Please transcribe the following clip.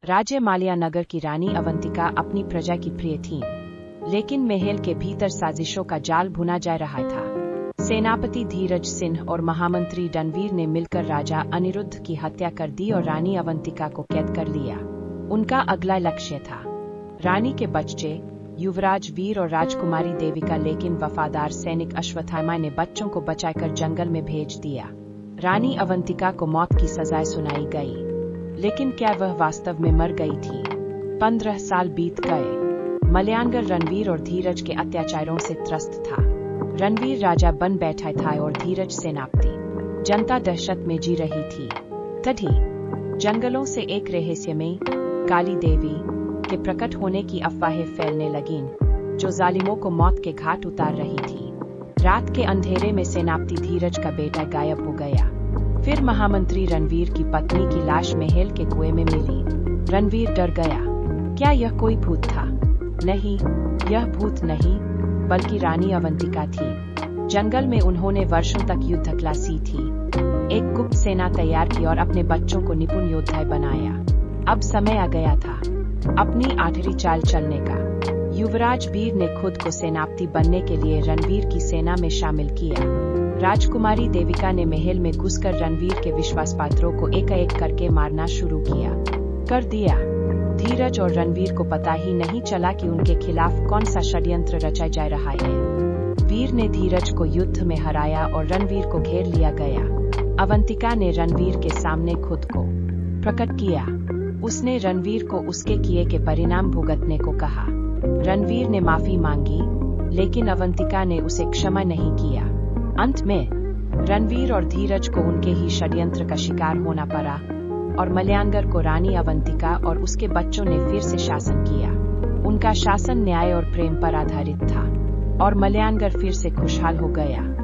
राज्य माल्या नगर की रानी अवंतिका अपनी प्रजा की प्रिय थीं, लेकिन महल के भीतर साजिशों का जाल बुना जा रहा था। सेनापति धीरज सिंह और महामंत्री रणवीर ने मिलकर राजा अनिरुद्ध की हत्या कर दी और रानी अवंतिका को कैद कर लिया। उनका अगला लक्ष्य था रानी के बच्चे युवराज वीर और राजकुमारी देविका, लेकिन वफादार सैनिक अश्वत्थामा ने बच्चों को बचाकर जंगल में भेज दिया। रानी अवंतिका को मौत की सजा सुनाई गई, लेकिन क्या वह वास्तव में मर गई थी? 15 साल बीत गए। मलयांगर रणवीर और धीरज के अत्याचारों से त्रस्त था। रणवीर राजा बन बैठा था और धीरज सेनापति। जनता दहशत में जी रही थी। तभी जंगलों से एक रहस्यमयी काली देवी के प्रकट होने की अफवाहें फैलने लगीं, जो जालिमों को मौत के घाट उतार रही थी। रात के अंधेरे में सेनापति धीरज का बेटा गायब हो गया। फिर महामंत्री रणवीर की पत्नी की लाश महल के कुएं में मिली। रणवीर डर गया। क्या यह कोई भूत था? नहीं, यह भूत नहीं, बल्कि रानी अवंतिका थी। जंगल में उन्होंने वर्षों तक युद्ध कला सी थी, एक गुप्त सेना तैयार की और अपने बच्चों को निपुण योद्धा बनाया। अब समय आ गया था अपनी आखिरी चाल चलने का। युवराज वीर ने खुद को सेनापति बनने के लिए रणवीर की सेना में शामिल किया। राजकुमारी देविका ने महल में घुसकर रणवीर के विश्वासपात्रों को एक-एक करके मारना शुरू कर दिया। धीरज और रणवीर को पता ही नहीं चला कि उनके खिलाफ कौन सा षड्यंत्र रचा जा रहा है। वीर ने धीरज को युद्ध में हराया और रणवीर को घेर लिया गया। अवंतिका ने रणवीर के सामने खुद को प्रकट किया। उसने रणवीर को उसके किए के परिणाम भुगतने को कहा। रणवीर ने माफी मांगी, लेकिन अवंतिका ने उसे क्षमा नहीं किया। अंत में रणवीर और धीरज को उनके ही षड्यंत्र का शिकार होना पड़ा और मलयांगर को रानी अवंतिका और उसके बच्चों ने फिर से शासन किया। उनका शासन न्याय और प्रेम पर आधारित था और मलयांगर फिर से खुशहाल हो गया।